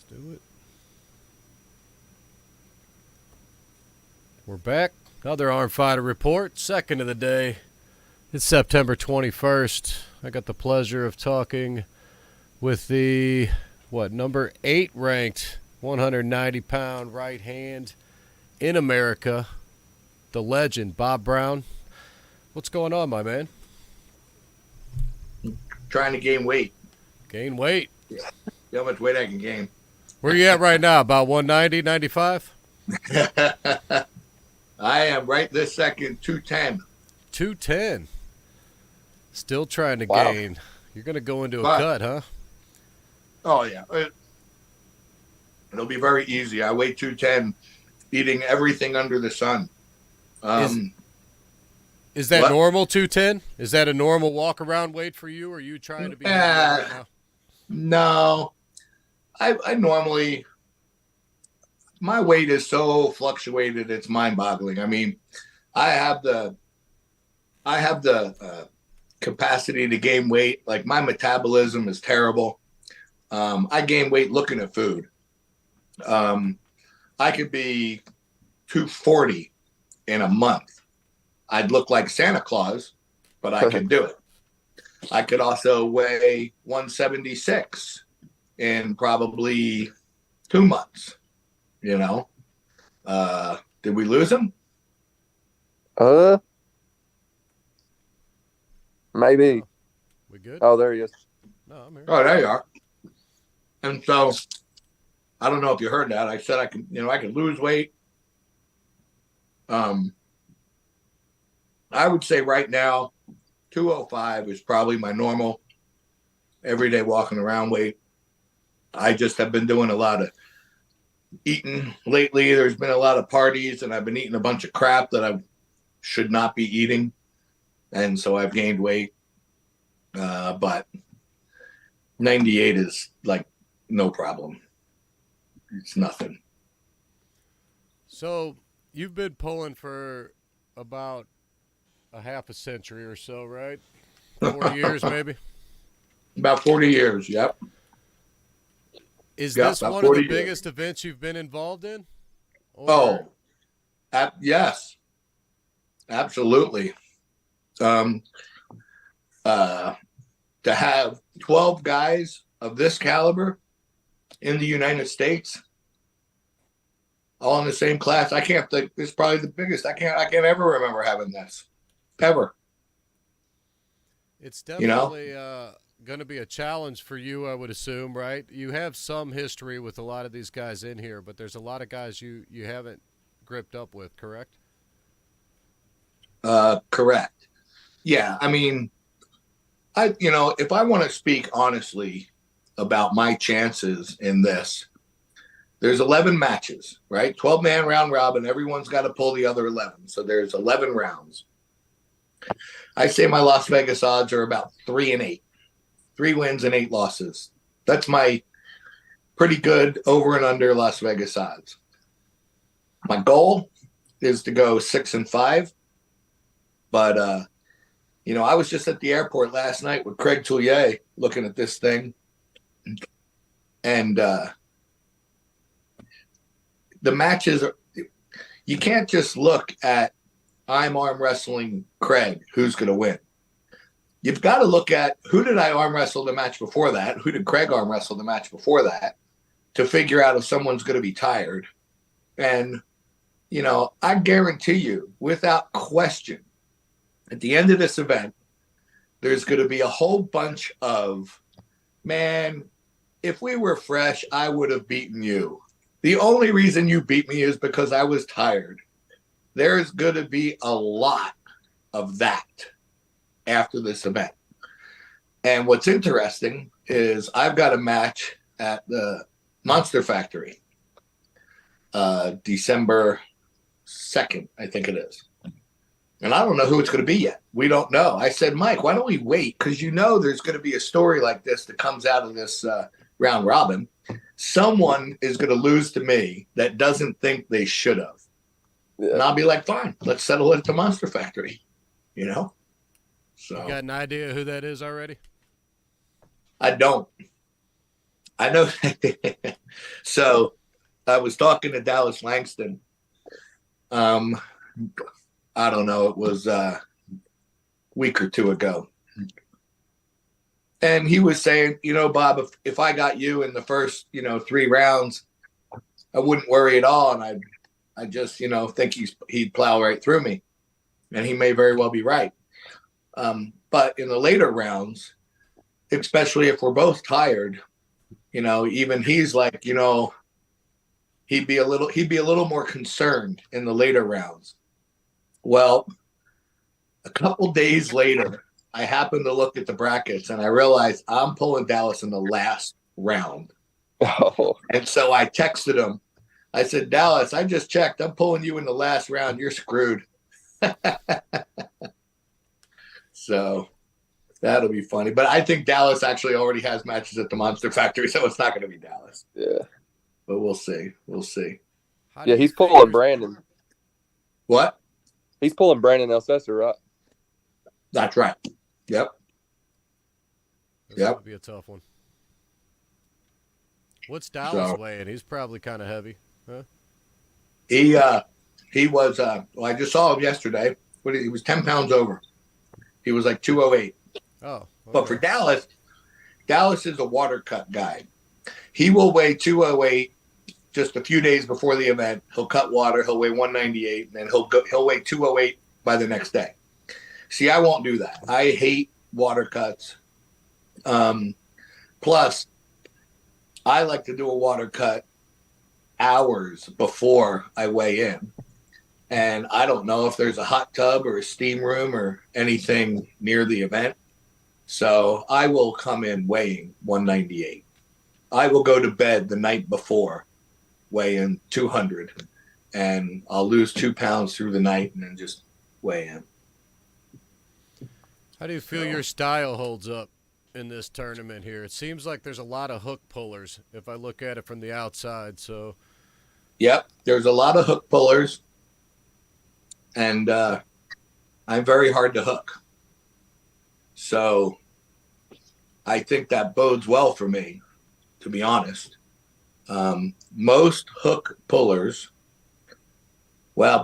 Do it. We're back. Another Armfighter report, second of the day. It's September 21st. I got the pleasure of talking with the, number 8 ranked 190-pound right hand in America, the legend, Bob Brown. What's going on, my man? Trying to gain weight. Gain weight? See how much weight I can gain. Where you at right now? About 190, 95? I am right this second 210. 210. Still trying to Wow. gain. You're going to go into a But- cut, huh? Oh, yeah. It'll be very easy. I weigh 210, eating everything under the sun. Is that What? normal, 210? Is that a normal walk-around weight for you, or are you trying to be right now? No. I normally, my weight is so fluctuated, it's mind-boggling. I mean, I have the capacity to gain weight. Like, my metabolism is terrible. I gain weight looking at food. I could be 240 in a month. I'd look like Santa Claus, but I could do it. I could also weigh 176 in probably 2 months. You know, did we lose him? Maybe. We good? Oh, there he is. No, I'm here. Oh, there you are. And so, I don't know if you heard that. I said I can lose weight. I would say right now, 205 is probably my normal everyday walking around weight. I just have been doing a lot of eating lately. There's been a lot of parties, and I've been eating a bunch of crap that I should not be eating. And so I've gained weight. But 98 is like no problem. It's nothing. So you've been pulling for about a half a century or so, right? 40 years, maybe? About 40 years, yep. Is Yeah, this about one of the 40 years. biggest events you've been involved in? Oh, yes, absolutely. To have 12 guys of this caliber in the United States, all in the same class, I can't think. It's probably the biggest. I can't ever remember having this, ever. It's You know? definitely going to be a challenge for you, I would assume, right? You have some history with a lot of these guys in here, but there's a lot of guys you haven't gripped up with, correct? Correct. Yeah, I mean, if I want to speak honestly about my chances in this, there's 11 matches, right? 12-man round robin. Everyone's got to pull the other 11. So there's 11 rounds. I say my Las Vegas odds are about 3-8. 3 wins and 8 losses. That's my pretty good over and under Las Vegas odds. My goal is to go 6-5. But, I was just at the airport last night with Craig Toulier looking at this thing. And the matches, you can't just look at I'm arm wrestling Craig, who's going to win. You've got to look at who did I arm wrestle the match before that? Who did Craig arm wrestle the match before that? To figure out if someone's going to be tired. And, I guarantee you, without question, at the end of this event, there's going to be a whole bunch of, man, if we were fresh, I would have beaten you. The only reason you beat me is because I was tired. There's going to be a lot of that after this event. And what's interesting is I've got a match at the Monster Factory, December 2nd, I think it is. And I don't know who it's going to be yet. We don't know. I said, Mike, why don't we wait? Because there's going to be a story like this that comes out of this round robin. Someone is going to lose to me that doesn't think they should have. Yeah. And I'll be like, fine, let's settle it at the Monster Factory. So You got an idea who that is already? I don't. I know. So I was talking to Dallas Langston. Um, I don't know. It was a week or two ago. And he was saying, Bob, if I got you in the first, 3 rounds, I wouldn't worry at all. And I just, think he'd plow right through me. And he may very well be right. But in the later rounds, especially if we're both tired, even he's like, he'd be a little more concerned in the later rounds. Well, a couple days later, I happened to look at the brackets and I realized I'm pulling Dallas in the last round. Oh, And so I texted him. I said, Dallas, I just checked. I'm pulling you in the last round. You're screwed. So that'll be funny. But I think Dallas actually already has matches at the Monster Factory, so it's not going to be Dallas. yeah. But we'll see. We'll see. Yeah, he's pulling Brandon. What? He's pulling Brandon Elsesser, right? That's right. Yep. This would be a tough one. What's Dallas weighing? He's probably kind of heavy, huh? He was. Well, I just saw him yesterday. He was 10 pounds over. He was like 208. Oh. Okay. But for Dallas is a water cut guy. He will weigh 208 just a few days before the event. He'll cut water. He'll weigh 198, and then he'll weigh 208 by the next day. See, I won't do that. I hate water cuts. Plus, I like to do a water cut hours before I weigh in. And I don't know if there's a hot tub or a steam room or anything near the event. So I will come in weighing 198. I will go to bed the night before weighing 200. And I'll lose 2 pounds through the night and then just weigh in. How do you feel your style holds up in this tournament here? It seems like there's a lot of hook pullers if I look at it from the outside. So, yep, there's a lot of hook pullers. And I'm very hard to hook. So I think that bodes well for me, to be honest. Most hook pullers, I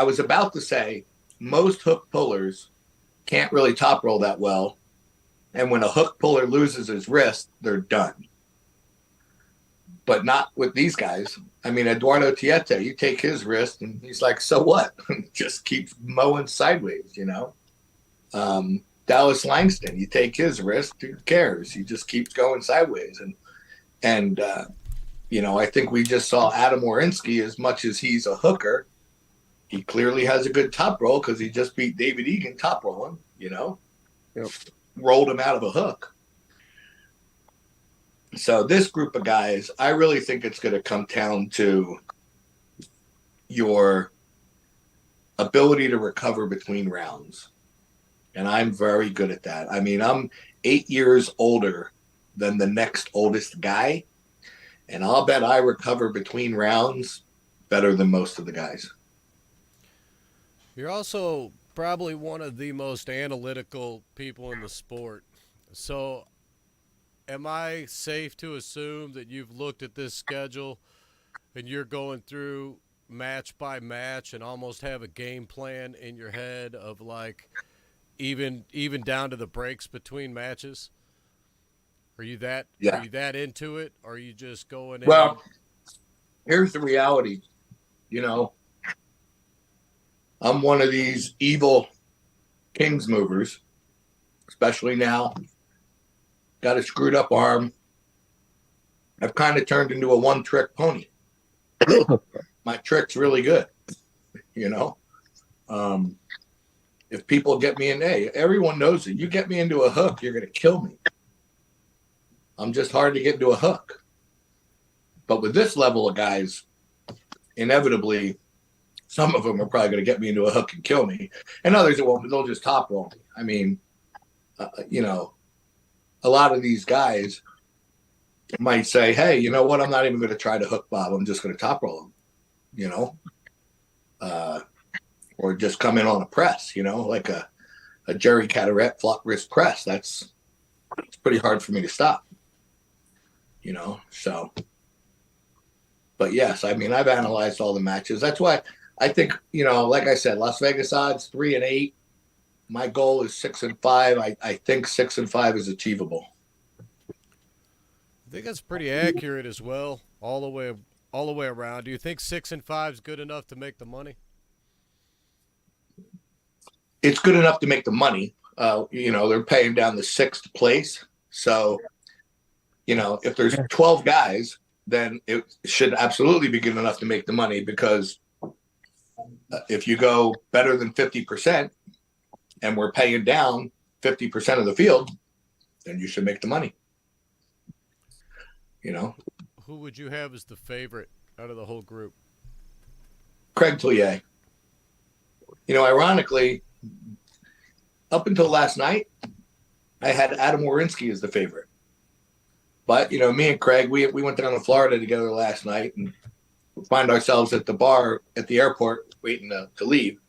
was about to say most hook pullers can't really top roll that well. And when a hook puller loses his wrist, they're done. But not with these guys. I mean, Eduardo Tiete, you take his wrist and he's like, so what? Just keeps mowing sideways, Dallas Langston, you take his wrist, who cares? He just keeps going sideways. And I think we just saw Adam Warinsky, as much as he's a hooker, he clearly has a good top roll because he just beat David Egan top rolling, Yep. Rolled him out of a hook. So this group of guys, I really think it's going to come down to your ability to recover between rounds. And I'm very good at that. I mean, I'm 8 years older than the next oldest guy. And I'll bet I recover between rounds better than most of the guys. You're also probably one of the most analytical people in the sport. So am I safe to assume that you've looked at this schedule and you're going through match by match and almost have a game plan in your head of like even down to the breaks between matches? Are you that into it? Or are you just going in? Well, here's the reality. I'm one of these evil Kings movers, especially now. Got a screwed up arm. I've kind of turned into a one-trick pony. My trick's really good, If people get me in, everyone knows it. You get me into a hook, you're going to kill me. I'm just hard to get into a hook. But with this level of guys, inevitably, some of them are probably going to get me into a hook and kill me. And others, they'll just top roll me. I mean, a lot of these guys might say, hey, you know what? I'm not even going to try to hook Bob. I'm just going to top roll him, or just come in on a press, like a Jerry Caderet flop wrist press. It's pretty hard for me to stop. So. But yes, I mean, I've analyzed all the matches. That's why I think, like I said, Las Vegas odds 3-8. My goal is 6-5. I think 6-5 is achievable. I think that's pretty accurate as well, all the way around. Do you think 6-5 is good enough to make the money? It's good enough to make the money. They're paying down the sixth place. So, if there's 12 guys, then it should absolutely be good enough to make the money, because if you go better than 50% and we're paying down 50% of the field, then you should make the money. Who would you have as the favorite out of the whole group? Craig Tillier. Ironically, up until last night, I had Adam Warinsky as the favorite. But, me and Craig, we went down to Florida together last night and find ourselves at the bar at the airport waiting to leave.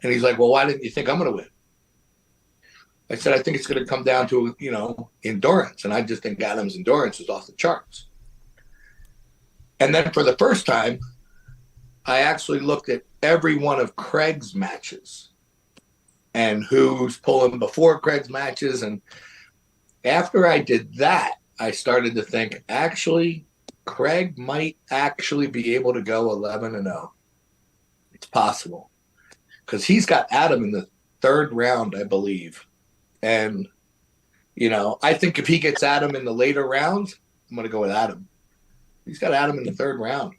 And he's like, well, why didn't you think I'm going to win? I said, I think it's going to come down to, endurance. And I just think Adam's endurance is off the charts. And then for the first time, I actually looked at every one of Craig's matches and who's pulling before Craig's matches. And after I did that, I started to think, actually, Craig might actually be able to go 11-0. It's possible, because he's got Adam in the third round, I believe. And, I think if he gets Adam in the later rounds, I'm going to go with Adam. He's got Adam in the third round.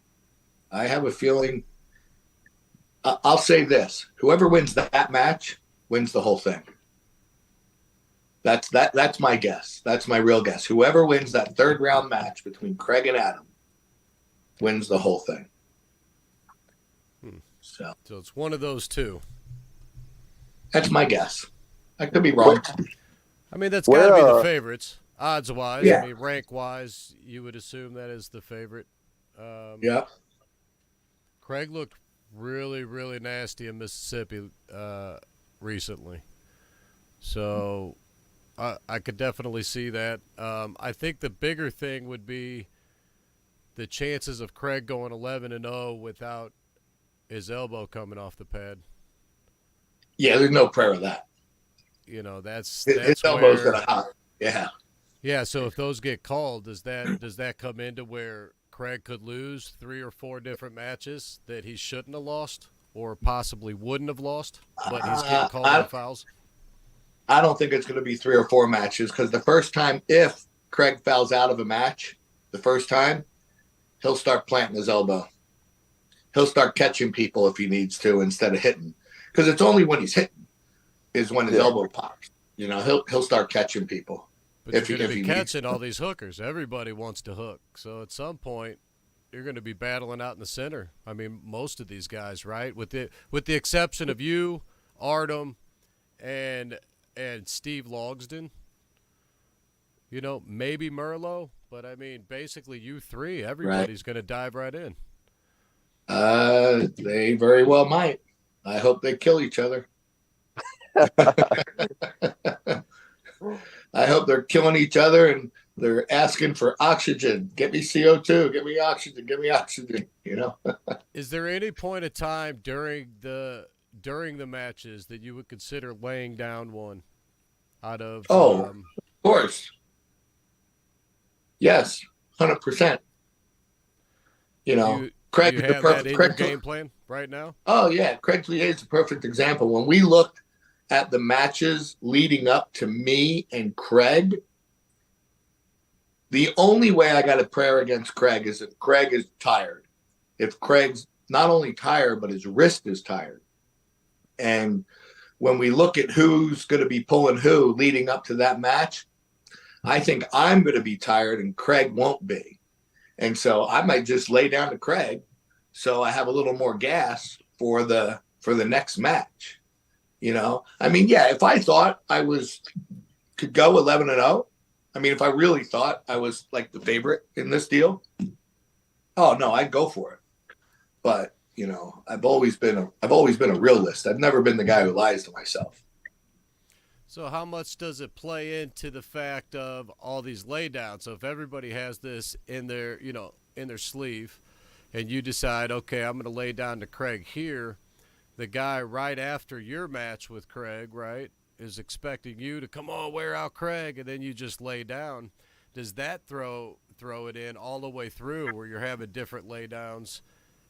I have a feeling. I'll say this: whoever wins that match wins the whole thing. That's my guess. That's my real guess. Whoever wins that third round match between Craig and Adam wins the whole thing. So it's one of those two. That's my guess. I could be wrong. I mean, that's got to be the favorites, odds-wise. Yeah. I mean, rank-wise, you would assume that is the favorite. Yeah. Craig looked really, really nasty in Mississippi recently. So I could definitely see that. I think the bigger thing would be the chances of Craig going 11-0 without his elbow coming off the pad. Yeah, there's no prayer of that. That's his elbow's gonna hop. Yeah. Yeah. So if those get called, does that come into where Craig could lose 3 or 4 different matches that he shouldn't have lost or possibly wouldn't have lost, but he's getting called on fouls? I don't think it's going to be 3 or 4 matches, because the first time, if Craig fouls out of a match, the first time, he'll start planting his elbow. He'll start catching people if he needs to instead of hitting, because it's only when he's hitting is when his elbow pops. He'll start catching people. But you're going to be catching all these hookers. Everybody wants to hook. So at some point, you're going to be battling out in the center. I mean, most of these guys, right? With the exception of you, Artem, and Steve Logsdon. Maybe Merlot, but I mean, basically you three, everybody's going to dive right in. They very well might. I hope they kill each other. I hope they're killing each other and they're asking for oxygen. Get me CO2. Get me oxygen. Get me oxygen. Is there any point of time during the matches that you would consider laying down one out of? Of course. Yes, 100%. Craig is the perfect Craig game plan right now. Oh yeah, Craig Tillier is a perfect example. When we looked at the matches leading up to me and Craig, the only way I got a prayer against Craig is if Craig is tired. If Craig's not only tired, but his wrist is tired. And when we look at who's going to be pulling who leading up to that match, I think I'm going to be tired and Craig won't be. And so I might just lay down to Craig so I have a little more gas for the next match. I mean, yeah, if I thought I could go 11-0, I mean, if I really thought I was like the favorite in this deal, oh no, I'd go for it. But, I've always been a realist. I've never been the guy who lies to myself. So how much does it play into the fact of all these laydowns? So if everybody has this in their, in their sleeve, and you decide, okay, I'm going to lay down to Craig here, the guy right after your match with Craig, right, is expecting you to come on, wear out Craig, and then you just lay down. Does that throw it in all the way through where you're having different laydowns,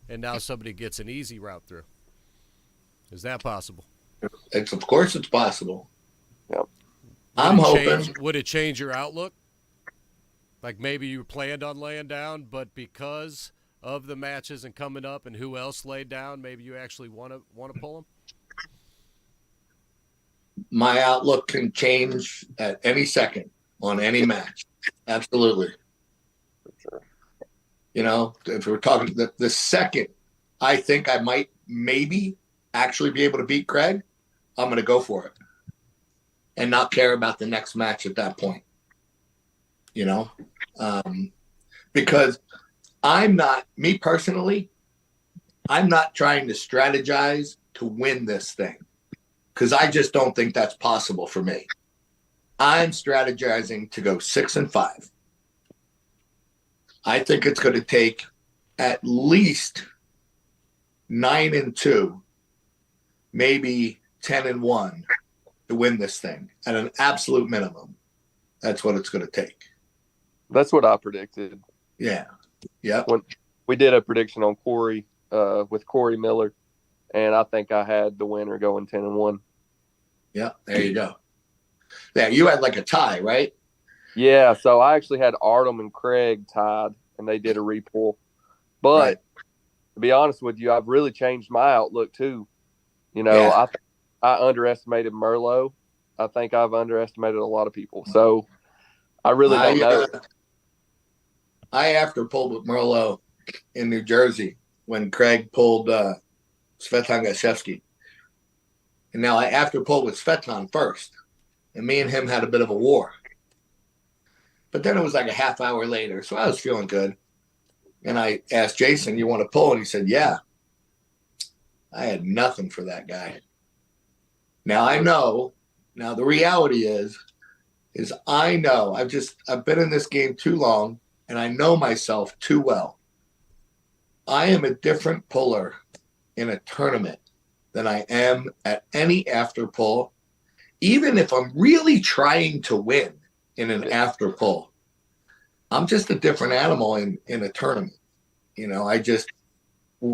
and now somebody gets an easy route through? Is that possible? Of course it's possible. Yep. I'm hoping. Would it change your outlook? Like maybe you planned on laying down, but because of the matches and coming up and who else laid down, maybe you actually want to pull them? My outlook can change at any second on any match. Absolutely. Sure. If we're talking the second I think I might maybe actually be able to beat Craig, I'm going to go for it and not care about the next match at that point. Because me personally, I'm not trying to strategize to win this thing because I just don't think that's possible for me. I'm strategizing to go 6-5. I think it's going to take at least 9-2, maybe 10-1 to win this thing at an absolute minimum. That's what it's going to take. That's what I predicted. Yeah. Yep. When we did a prediction on Corey with Corey Miller, and I think I had the winner going 10-1. Yeah, there you go. Yeah, you had like a tie, right? Yeah, so I actually had Artem and Craig tied, and they did a repull. But Right. to be honest with you, I've really changed my outlook too. Yeah. I underestimated Merlot. I think I've underestimated a lot of people. So I really don't know. I after pulled with Merlot in New Jersey when Craig pulled Svetan Gashevsky. And now I after pulled with Svetan first. And me and him had a bit of a war. But then it was like a half hour later. So I was feeling good. And I asked Jason, you want to pull? And he said, yeah. I had nothing for that guy. Now I know. Now the reality is I know. I've been in this game too long. And I know myself too well. I am a different puller in a tournament than I am at any after pull, even if I'm really trying to win in an after pull. I'm just a different animal in a tournament. I just,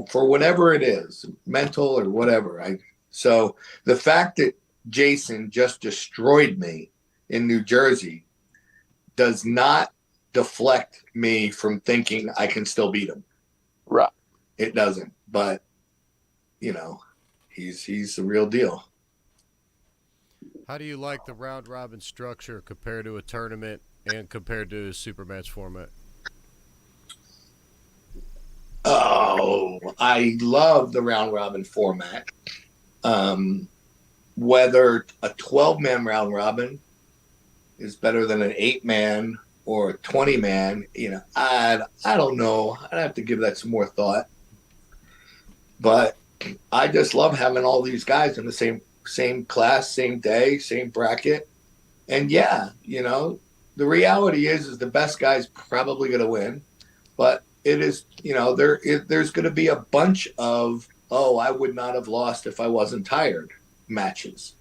for whatever it is, mental or whatever. So the fact that Jason just destroyed me in New Jersey does not deflect me from thinking I can still beat him. Right. It doesn't, but he's the real deal. How do you like the round robin structure compared to a tournament and compared to a super match format? Oh, I love the round robin format. Whether a 12-man round robin is better than an 8-man or a 20-man, I don't know. I'd have to give that some more thought. But I just love having all these guys in the same class, same day, same bracket. And yeah, the reality is the best guy's probably going to win. But it is, there's going to be a bunch of, I would not have lost if I wasn't tired matches.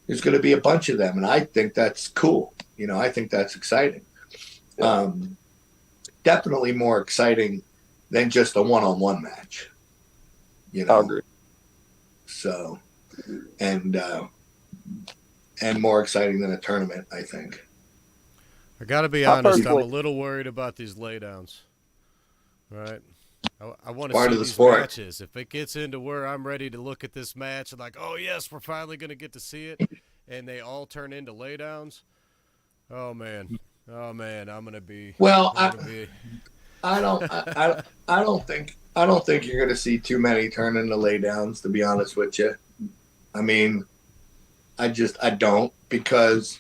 There's going to be a bunch of them. And I think that's cool. I think that's exciting. Definitely more exciting than just a one-on-one match. I agree. So, and more exciting than a tournament, I think. I got to be honest, I'm a little worried about these laydowns. Right? I want to see these matches. If it gets into where I'm ready to look at this match and like, oh yes, we're finally going to get to see it, and they all turn into laydowns. Oh man, I'm gonna be. Well, I don't think you're gonna see too many turn into laydowns. To be honest with you, I mean, I don't, because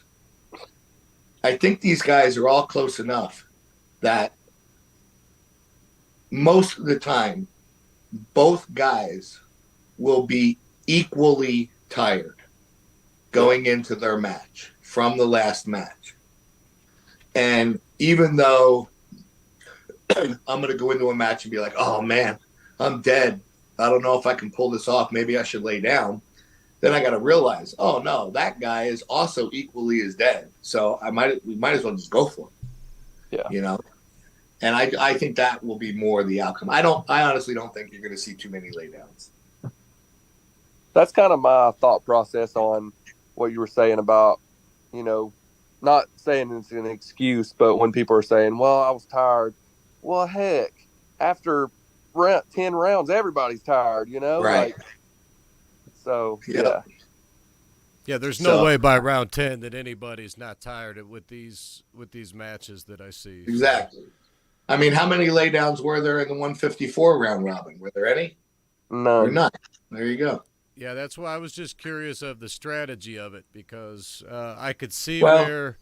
I think these guys are all close enough that most of the time, both guys will be equally tired going into their match from the last match. And even though I'm going to go into a match and be like, oh man, I'm dead. I don't know if I can pull this off. Maybe I should lay down. Then I got to realize, oh no, that guy is also equally as dead. So we might as well just go for it. Yeah. You know? And I think that will be more the outcome. I honestly don't think you're going to see too many laydowns. That's kind of my thought process on what you were saying about, you know, not saying it's an excuse, but when people are saying, well, I was tired. Well, heck, after 10 rounds, everybody's tired, you know? Right. Like, so, Yeah. Yeah, there's no way by round 10 that anybody's not tired with these matches that I see. Exactly. So. I mean, how many laydowns were there in the 154 round robin? Were there any? None. Or none. There you go. Yeah, that's why I was just curious of the strategy of it, because I could see where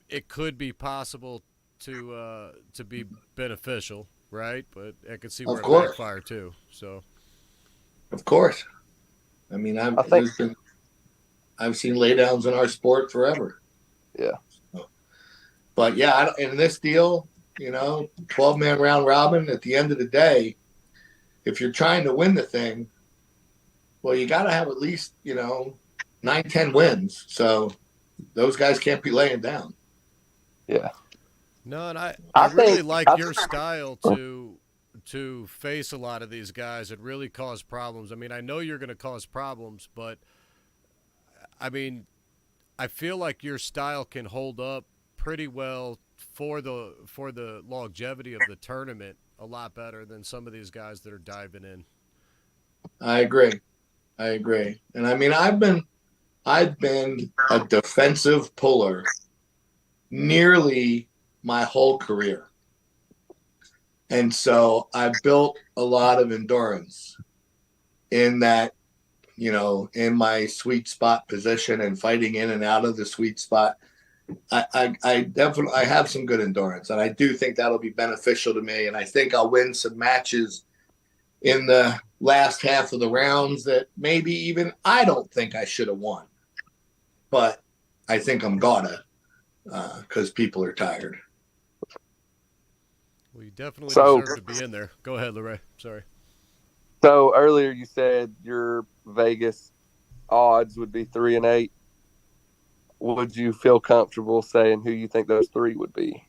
it could be possible to be beneficial, right? But I could see where it backfire too. So, of course. I mean, I've seen laydowns in our sport forever. Yeah. So, but yeah, in this deal, 12-man round robin. At the end of the day, if you're trying to win the thing, well, you got to have at least 9-10 wins. So those guys can't be laying down. Yeah. No, and I really like your style to face a lot of these guys and really cause problems. I mean, I know you're going to cause problems, but I mean, I feel like your style can hold up pretty well for the longevity of the tournament a lot better than some of these guys that are diving in. I agree. And I mean, I've been a defensive puller nearly my whole career. And so I built a lot of endurance in that, in my sweet spot position and fighting in and out of the sweet spot. I definitely have some good endurance, and I do think that'll be beneficial to me. And I think I'll win some matches in the last half of the rounds that maybe even I don't think I should have won, but I think I'm gonna because people are tired. Well, you definitely deserve to be in there. Go ahead, Lorray. Sorry. So earlier you said your Vegas odds would be 3-8. Would you feel comfortable saying who you think those three would be?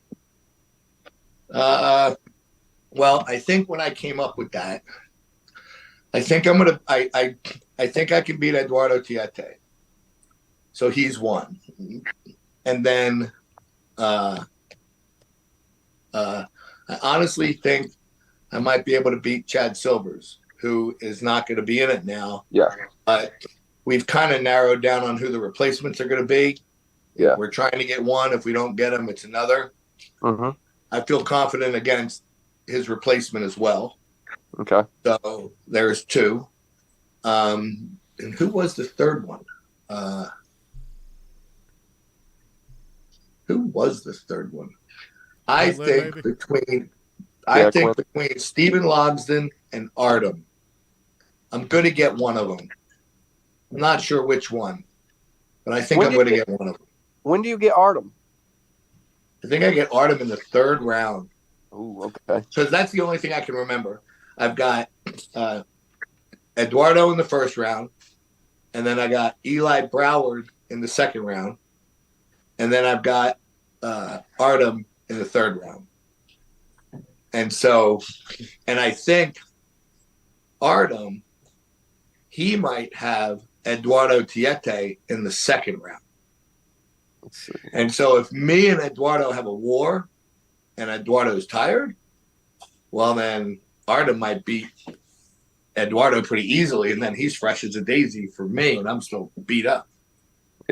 Well, I think when I came up with that, I think I think I can beat Eduardo Tiete. So he's one. And then I honestly think I might be able to beat Chad Silvers, who is not going to be in it now. Yeah. But we've kind of narrowed down on who the replacements are going to be. Yeah. We're trying to get one. If we don't get him, it's another. Mm-hmm. I feel confident against his replacement as well. Okay. So there's two. And who was the third one? Who was the third one? I think between Stephen Logsdon and Artem. I'm going to get one of them. I'm not sure which one, but I think I'm going to get one of them. When do you get Artem? I think I get Artem in the third round. Ooh, okay. Because that's the only thing I can remember. I've got Eduardo in the first round, and then I got Eli Broward in the second round, and then I've got Artem in the third round. And so, and I think Artem, he might have Eduardo Tiete in the second round. And so if me and Eduardo have a war and Eduardo's tired, well, then Artem might beat Eduardo pretty easily, and then he's fresh as a daisy for me, and I'm still beat up.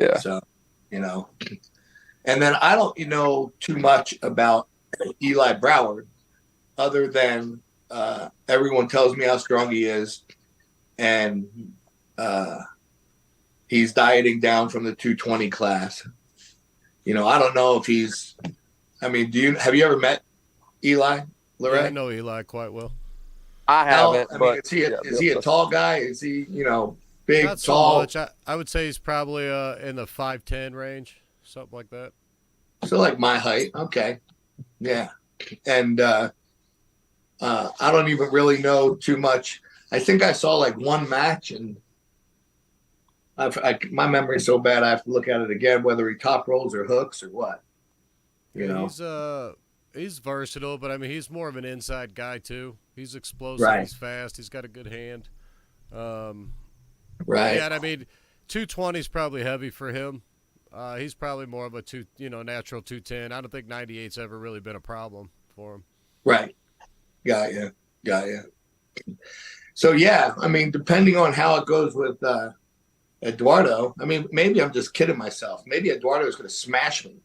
Yeah. So, and then I don't know too much about Eli Broward other than everyone tells me how strong he is, and he's dieting down from the 220 class. I don't know if he's. I mean, have you ever met Eli, Lorray? Yeah, I know Eli quite well. I haven't. Is he a tall guy? Is he, big, Not so tall. much. I would say he's probably in the 5'10" range, something like that. So like my height. Okay. Yeah. And I don't even really know too much. I think I saw like one match, and my memory's so bad I have to look at it again, whether he top rolls or hooks or what. You Yeah, know. he's versatile, but I mean he's more of an inside guy too. He's explosive. Right. He's fast. He's got a good hand. Um, Right. yeah, and I mean 220 is probably heavy for him. He's probably more of a natural 210. I don't think 98's ever really been a problem for him. Right. Got you. Got you. So yeah, I mean, depending on how it goes with Eduardo, I mean, maybe I'm just kidding myself. Maybe Eduardo is going to smash me,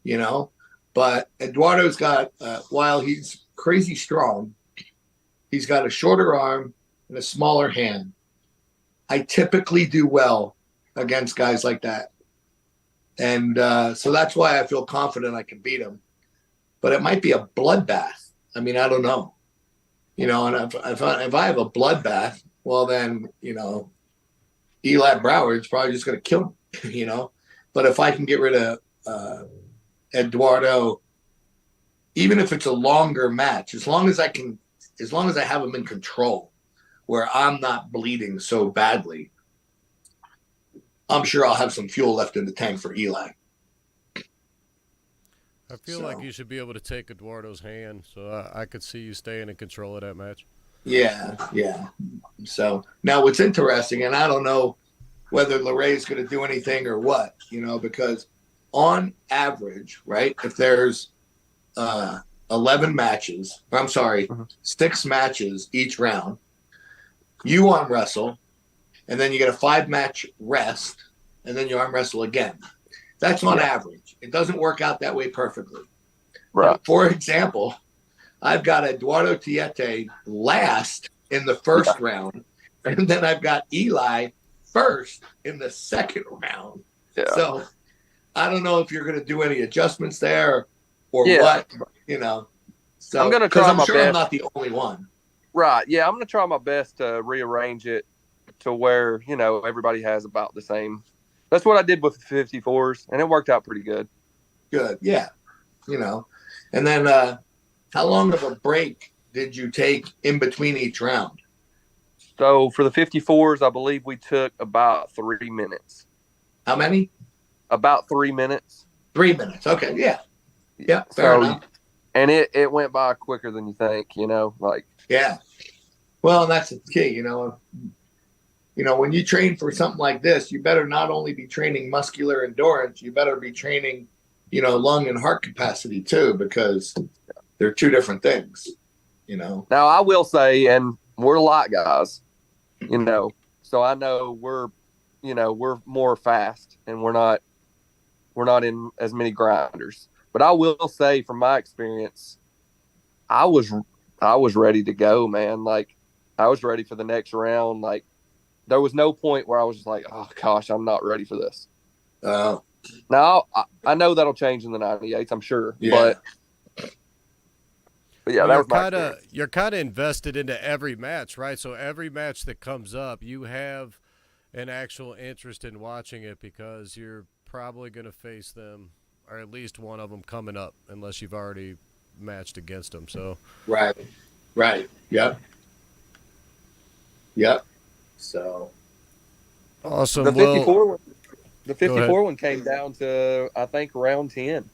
you know. But Eduardo's got, while he's crazy strong, he's got a shorter arm and a smaller hand. I typically do well against guys like that, and so that's why I feel confident I can beat him. But it might be a bloodbath. I mean, I don't know. You know, and if I have a bloodbath, well, then, you know, Eli Broward's probably just going to kill me, you know. But if I can get rid of Eduardo, even if it's a longer match, as long as I have him in control, where I'm not bleeding so badly, I'm sure I'll have some fuel left in the tank for Eli. I feel like you should be able to take Eduardo's hand, so I could see you staying in control of that match. Yeah, yeah. So now what's interesting, and I don't know whether LeRae's going to do anything or what, you know, because on average, right, if there's 11 matches, I'm sorry, 6 matches each round, you arm wrestle, and then you get a 5-match rest, and then you arm wrestle again. That's on average. It doesn't work out that way perfectly. Right. Now, for example, I've got Eduardo Tiete last in the first round, and then I've got Eli first in the second round. Yeah. So I don't know if you're going to do any adjustments there or what, you know. So I'm going to try my sure best. I'm not the only one. Right. Yeah, I'm going to try my best to rearrange it to where, you know, everybody has about the same. That's what I did with the 54s, and it worked out pretty good. Good. Yeah. You know. And then how long of a break did you take in between each round? So for the 54s, I believe we took about 3 minutes. How many? About 3 minutes. 3 minutes. Okay. Yeah. Yeah. Fair enough. And it went by quicker than you think, you know, like. Yeah. Well, and that's the key, you know. You know, when you train for something like this, you better not only be training muscular endurance, you better be training, you know, lung and heart capacity too, because they're two different things, you know. Now, I will say, and we're light guys, you know, so I know we're more fast and we're not in as many grinders. But I will say, from my experience, I was ready to go, man. Like, I was ready for the next round. Like, there was no point where I was just like, oh gosh, I'm not ready for this. Now I know that'll change in the 98s, I'm sure. Yeah. But yeah, that was my experience. You're kind of invested into every match, right? So every match that comes up, you have an actual interest in watching it because you're probably going to face them, or at least one of them coming up, unless you've already matched against them. So Right. Yep. So awesome. The 54 one one came down to, I think, round 10.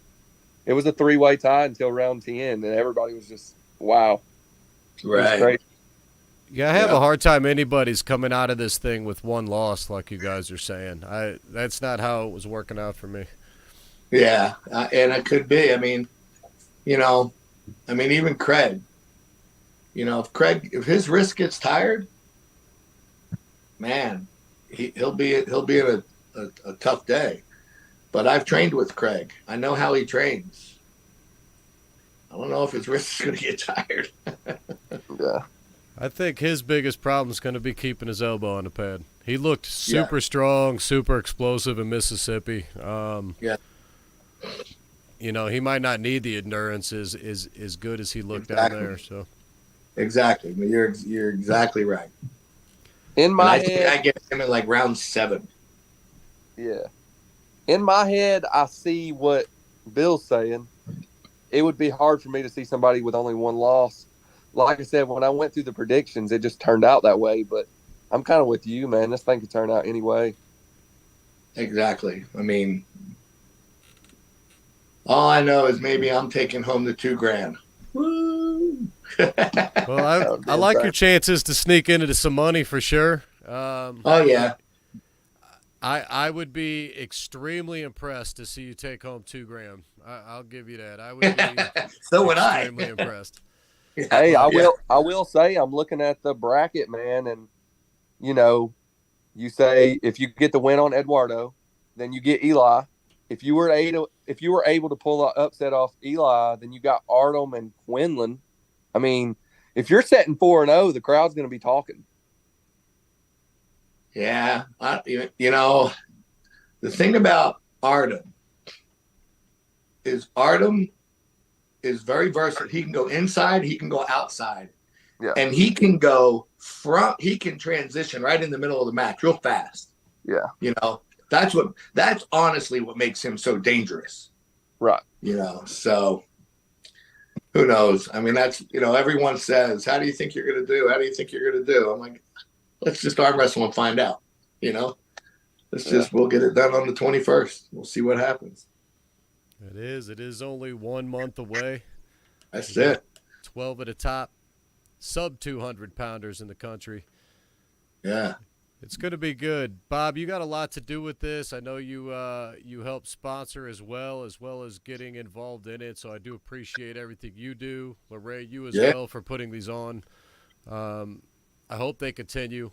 It was a 3-way tie until round 10, and everybody was just, wow. right. Yeah, I have a hard time anybody's coming out of this thing with one loss, like you guys are saying. That's not how it was working out for me. Yeah, and it could be. I mean, you know, even Craig. You know, if his wrist gets tired, man, he'll be in a tough day. But I've trained with Craig. I know how he trains. I don't know if his wrist is going to get tired. Yeah. I think his biggest problem is going to be keeping his elbow on the pad. He looked super strong, super explosive in Mississippi. Yeah. You know, he might not need the endurance as good as he looked down there. So Exactly. You're exactly right. In And my I think head, I get him in like round 7. yeah. In my head, I see what Bill's saying. It would be hard for me to see somebody with only one loss. Like I said, when I went through the predictions, it just turned out that way. But I'm kind of with you, man. This thing could turn out anyway. Exactly. I mean, all I know is maybe I'm taking home the $2,000. Woo! Well, That would be I like your insane. chances to sneak into some money for sure. Oh yeah. I would be extremely impressed to see you take home $2,000. I'll give you that. I would be So would I. extremely impressed. Hey, I But Yeah. will. I will say I'm looking at the bracket, man, and you know, you say if you get the win on Eduardo, then you get Eli. If you were able to pull an upset off Eli, then you got Artem and Quinlan. I mean, if you're setting 4-0, the crowd's going to be talking. Yeah. You know, the thing about Artem is very versatile. He can go inside, he can go outside, Yeah, and he can go front. He can transition right in the middle of the match real fast. yeah, You know, that's honestly what makes him so dangerous. right. You know, so who knows? I mean, that's, everyone says, "How do you think you're going to do? How do you think you're going to do?" I'm like, let's just arm wrestle and find out. You know, we'll get it done on the 21st. We'll see what happens. it is. It is only 1 month away. That's We got it. 12 at the top, sub 200 pounders in the country. Yeah. It's going to be good. Bob, you got a lot to do with this. I know you you help sponsor as well as getting involved in it. So I do appreciate everything you do. Lorraine, you as Yeah. well for putting these on. I hope they continue.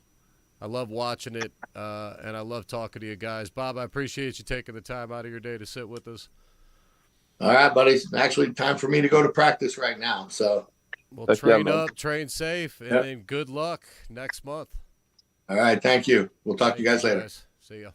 I love watching it, and I love talking to you guys. Bob, I appreciate you taking the time out of your day to sit with us. All right, buddy. It's actually time for me to go to practice right now. So, Well, Heck yeah, train man. up, train safe, and Yep. then good luck next month. all right. Thank you. We'll talk to you guys later. See ya.